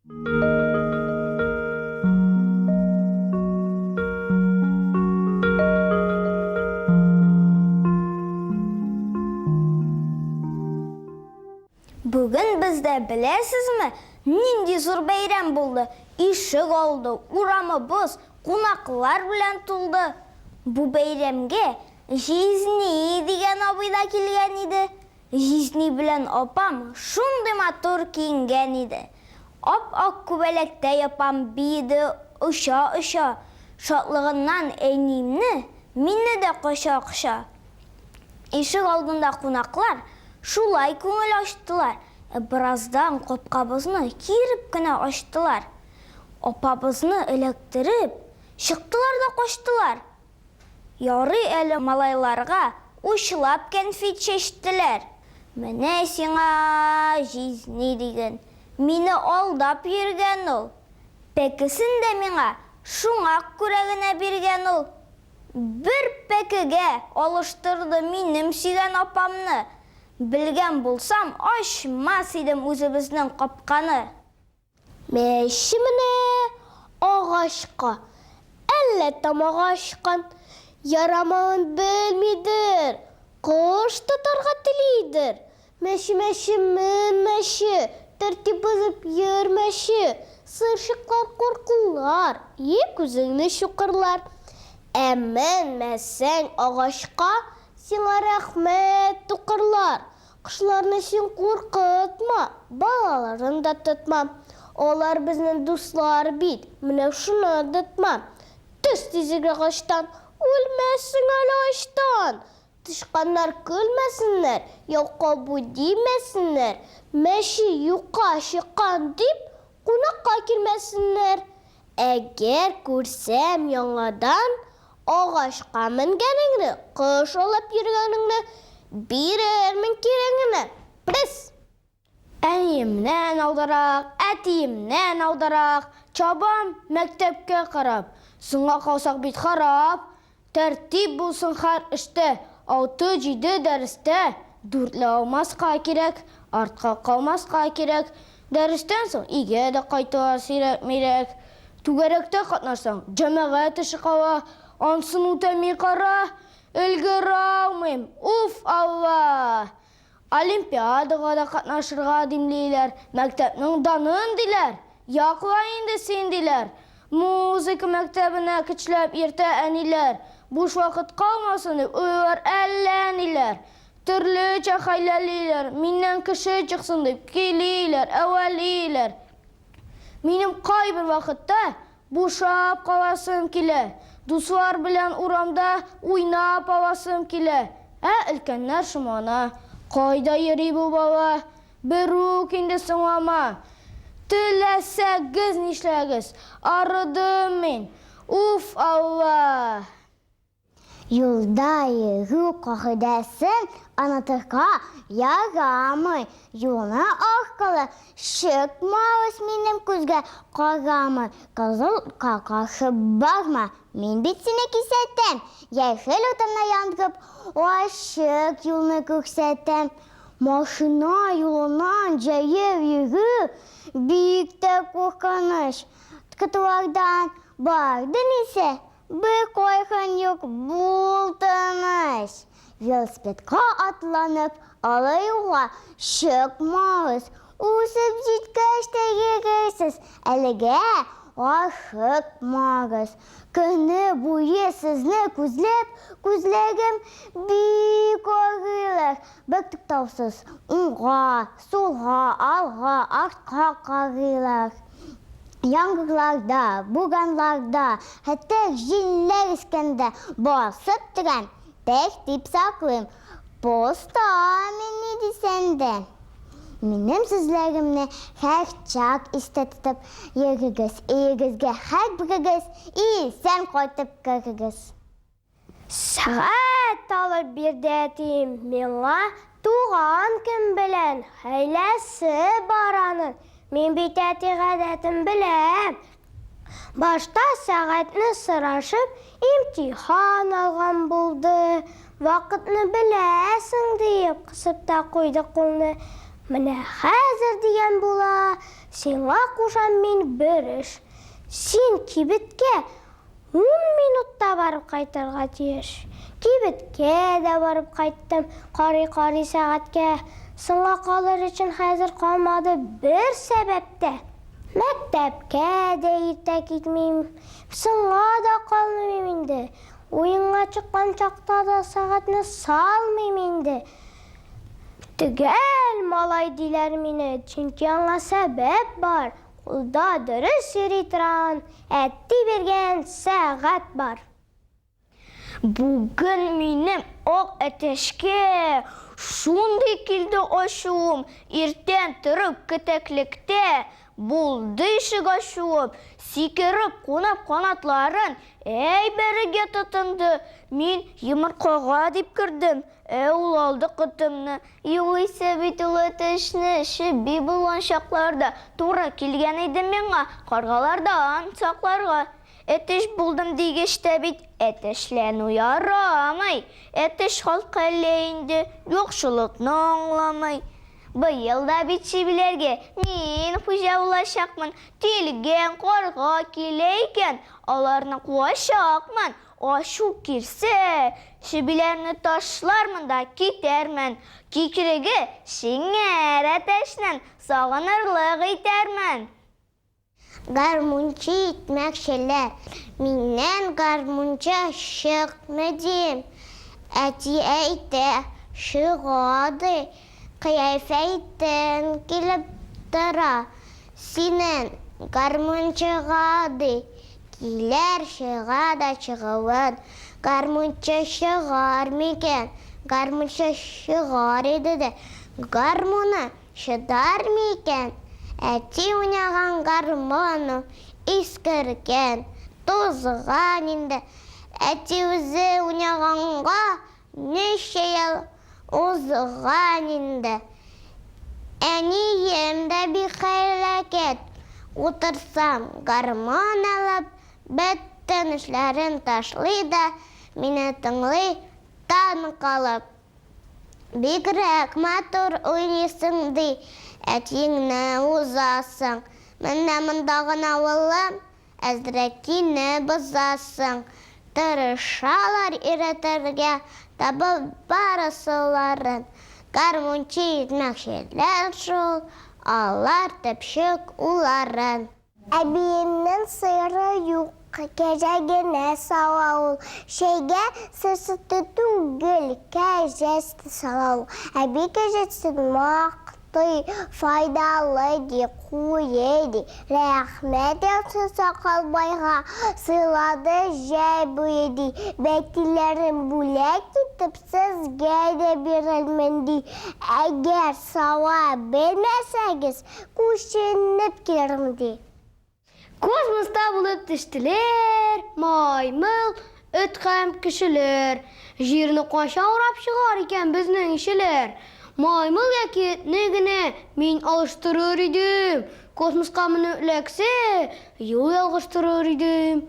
Бүгін бізде білесізме, нинди зор бәйрәм болды. Ишік алды, урамыбыз қонақлар білән толды. Бұл бәйрәмге Жизни деген абыйда келген еді. Жизни білән апам шундай матур киінген еді. Ап-ак күбәләктә апам биді ұша-ұша. Шатлығынан әйнемні, мине де қоша-қоша. Ишік алдында қонақлар шулай көңіл аштылар. Біраздан қопқабызны киріп кіна аштылар. Апабызны электіріп, шықтылар да қоштылар. Яры әлі малайларға ұшылап кәнфит шештілер. Мене сиңа Жизни деген, мені алдап ерген ол. Пәкісін де меңа шуңақ күрегіне берген ол. Бір пәкіге алыштырды минем сүйген апамны. Білген болсам, ашмас едім өзіміздің қапқаны. Мәші міне ағашқа, әлі тамаға ашқан, ярамауын білмейдір, құш тұтарға тілейдір. Мәші, мен мәші, тәртіп бұзып ермәші, сыршықлар қорқылар, ек өзіңні шұқырлар. Әмін мәсәң ағашқа, сеңа рәхмет тұқырлар. Құшларны сен қорқытма, балаларын да тұтма. Олар біздің дуслар бит, міне шуны дұтма. Түс тезек ағаштан, өлмәсің әлі аштан. Тышқандар көлмәсінлер, яуқа бұ деймәсінлер. Мәші юқа шыққан деп, қонаққа келмәсінлер. Әгер көрсәм яңадан, ағашқа мінгеніңді, қыш олап ергеніңді, берермін кереңіні. Біліс! Әйімнен аударақ, әтейімнен аударақ, чабам мәктепке қарап, сыңға қалсақ бит қарап, тәртіп болсын қар ішті, 6-7 дәрісті, 4-лі алмасқа керек, артқа қалмасқа керек, дәрістен соң иге де қайтуға сирек мерек, түгеректе қатнарсаң, жәмәғәт іші қала, ансын өтәмей қара, үлгір алмайым, уф Алла! Олимпиадаға да қатнашырға демлейлер, мәктәпнің данын дейлер, яқылайынды сен дейлер. Музыка мәктәбіне кічләп ерті әнелер, бұш вақыт қалмасын өйер әләнелер. Түрлі чақайләлейлер, менен кіші чықсын деп келейлер, әуәлейлер. Менің қай бір вақытта бұшап қаласым келе, дуслар білән урамда ойнап аласым келе. Үлкенлер шымана. Қайда ери бұл бала, бір өкенді сыңлама. Тіләсәгіз нешләгіз, арыдым мен, уф Алла! Юлда егу қағыдасын анатырға ярамы. Юлна арқылы шықмауыз менің көзге қарамы. Қызыл қағашы барма, мен бет сені кесеттім. Ехіл отымна яндырып, ашық юлны көрсеттім. Машина юлынан жайып егу, биікті қорқаныш. Тұқытуардан барды несе? Бір қойған yok бұл тыныш. Велосипедқа атланып, алайуға шықмауыз. Усып жеткәшті егерсіз, әліге ашықмағыз. Күні бойы сізні көзлегім бейк орғылық. Бір тұқтаусыз, ұңға, солға, алға, артқа қарғылық. Яңғырларда, бұғанларда, хәтті жиллер іскенде басып тұран, тәртіп сақлым, поста мені десенде. Менің сөзлерімні әр чак істетіп, егізге әр бірігіз, сен қайтып кірігіз. Сағат алып берді әтейім, меңа туған кім білән, әйләсі баранын. Мен бет әтек әдәтім біләм. Башта сағатны сұрашып, имтихан алған болды. Вақытны біләсің дейіп, қысып та қойды қолны. Міне хәзір деген бола, Сиңа кушам мин бер эш. Син кибеткә 10 минутта барып кайтырга тиеш. Кибеткә дә барып кайттым, карый сәгатькә. Сиңа калыр өчен хәзер калмады бер сәбәптә. Мәктәпкә дә иртә китмим, сиңа да калмыйм инде. Уенга чыккан чакта да сәгатьне салмыйм инде. Төгәл малай диләр мине, чөнки аңа сәбәп бар. Улда дөрес йөри торган, әти биргән сәгать бар. Бүген минем ак әтәшкә шундый килде ачуым. Иртән торып көтәклектә булды ишек ачуым. Сикереп кунап канатларын әйбергә тотынды. Мин йомыркага дип кердем. Ул алды кытымны. Югыйсә бит ул әтәшне шеби булган чакларда туры килгән иде миңа каргалардан сакларга. Әтеш булдым дигештә бит әтешләнү ярамый. Әтеш халкы әллә инде юкшылыкны аңламый. Быел да бит шибиләргә мин хуҗа булачакмын. Тилгән карга килә икән, аларны куачакмын. Ашу килсә, шибиләрне ташлармын да китәрмен. Кикреге шиңәр әтәшнән сагынырлык итәрмен. Гармунчы итмәкчеләр, миннән гармунча чыкмы дим. Әти әйтә, чыгады, кыяфәтең килеп тора. Синең гармунчыга ди, киләр чыга да чыгывын. Гармунча чыгар микән? Гармунча чыгар иде дә, гармуны чыдар микән? Әти уйнаган гармоны искергән, тозган инде. Әти үзе уйнаганга ничә ел узган инде. Әнием дә бик хәйләкәт. Утырсам гармон алып, бөтен эшләрен ташлый да мине тыңлый тын калып. Бигрәк матур уйныйсың ди. Әтиңне узасың, менә монда гына улым, әзрәкине бозасың. Тырышалар өйрәтергә, табып барысыларын. Гармунчы итмәкчеләр шул, алар төпчек уларын. Әбиемнең сыйыры юк, кәҗәгенә сала ул. Шәйгә сырсыты түгел, кәҗәсте сала ул. Әби кәҗәсен файдалы ди, куе ди. Рәхмәт яссы Сакалбайга, сыйлады җәй буе ди. Бәтиләрен бүләк итеп сезгә дә бирелмен ди. Әгәр сава белмәсәгез, күченеп килермен ди. Космоста булып төштеләр, маймыл, эт һәм кешеләр. Җирне кайчан урап чыгар икән безнең ишеләр? Маймыл яки генә мин алыштырыр идем. Космоска менү эләксә, юл ялгыштырыр идем.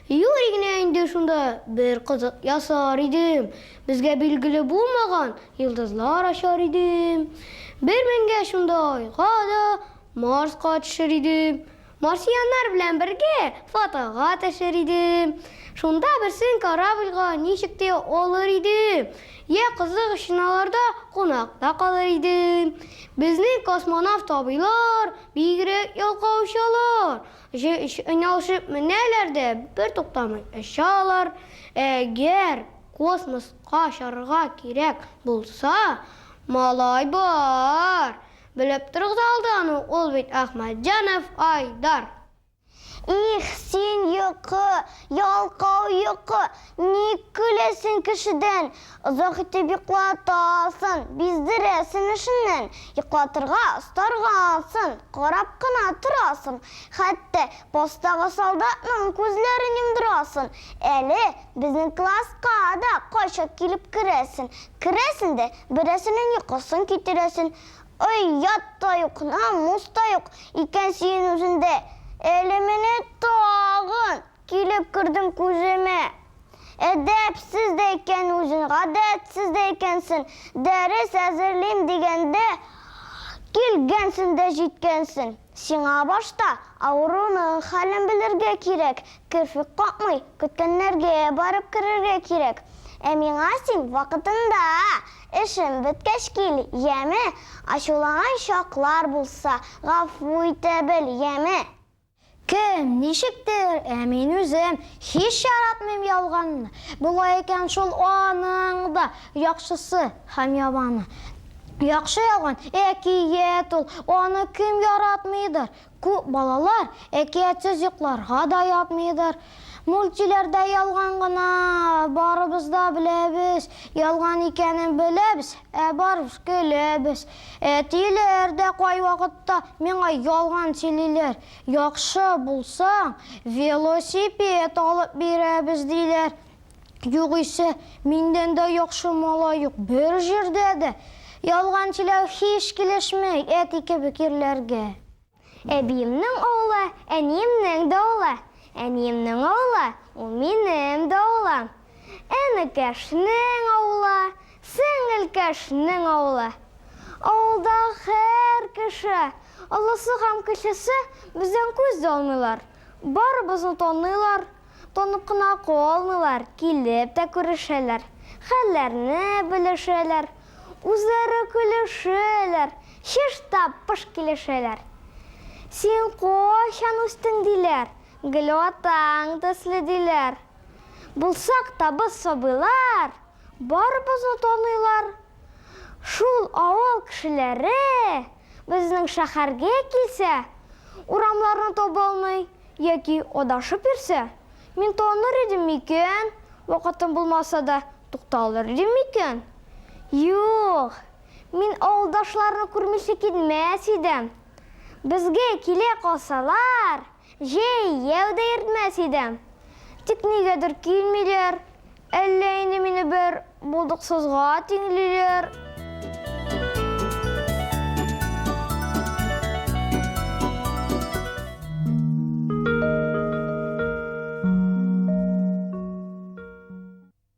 Юри генә инде шунда бер кызык ясар идем. Безгә билгеле булмаган йолдызлар ачар идем. Бер меңгә шунда айга да Марска төшер идем. Марсианнар белән бергә фотога төшер идем. Шунда берсен корабльга ничек тә алыр идем. Я кызык шиналарда кунакта калыр идем. Безнең космонавт абыйлар бигрәк ялкаучылар. Уйналышып менәләр дә бер туктамый очалар. Әгәр космоска чыгарга кирәк булса, малай бар. Белеп торыгыз алдан, ул бит Әхмәтҗанов Айдар. Их, син йокы, ялкау йокы, ни көләсен кешедән, озак итеп йоклатасың, биздерәсен эшеннән, йоклатырга, ыстаргансың, карап кына торасың, хәтта постагы солдатның күзләрен йомдырасың. Әле безнең класска да кайчак килеп керәсен, керәсен дә берәрсенең йокысын китерәсен. Ой, ятта юк, намус та юк, икән син үзендә. Әле менә тагын килеп кердең күземә. Әдәпсез дә икән үзең, гадәтсез дә икәнсең. Дәрес әзерлим дигәндә, Килгәнсең дә җиткәнсең. Сиңа башта авыруның хәлен белергә кирәк. Керфек какмый, көткәннәргә барып керергә кирәк. Ә миңа син вакытында эшем беткәч кил, яме? Ачуланган чаклар булса, гафу итә бел, яме? Кем, ничектер, мин үзем һич яратмыйм ялганны. Булай икән шул аның да яхшысы һәм ябаны. Яхшы ялган әкият ул, аны кем яратмыйдыр? Күп балалар әкиятсез йокларга да ятмыйдыр. Мультиләрдә ялган гына, барыбыз да беләбез, ялган икәнен беләбез, барыбыз көләбез. Әтиләр дә кай вакытта миңа ялган сөйлиләр. Яхшы булсаң, велосипед алып бирәбез диләр. Югыйсә, миндән дә яхшы малай юк бер җирдә дә. Ялган сөйләү һич килешмәй әти кебек ирләргә. Әбиемнең улы, әниемнең дә улы. Әниемнең улы, ул минем дә улым. Энекәшнең улы, сеңелкәшнең улы. Авылда һәр кеше, олысы һәм кечесе бездән күз алмыйлар. Барыбызны таныйлар, танып кына калмыйлар, килеп тә күрешәләр. Хәлләрне белешәләр, үзләре көлешәләр, чыштап-пыш килешәләр. Син кайчан үстең диләр, гел атаң төсле диләр. Булсак та без сабыйлар, барыбызны таныйлар. Шул авыл кешеләре безнең шәһәргә килсә, урамларны таба алмый яки адашып йөрсә, мин таныр идем микән? Вакытым булмаса да тукталыр идем микән? Юк, мин авылдашларны күрмичә китмәс идем. Безгә килә калсалар, җәяү дә йөртмәс идем. Тик нигәдер килмиләр, әллә инде мине бер булдыксызга тиңлиләр.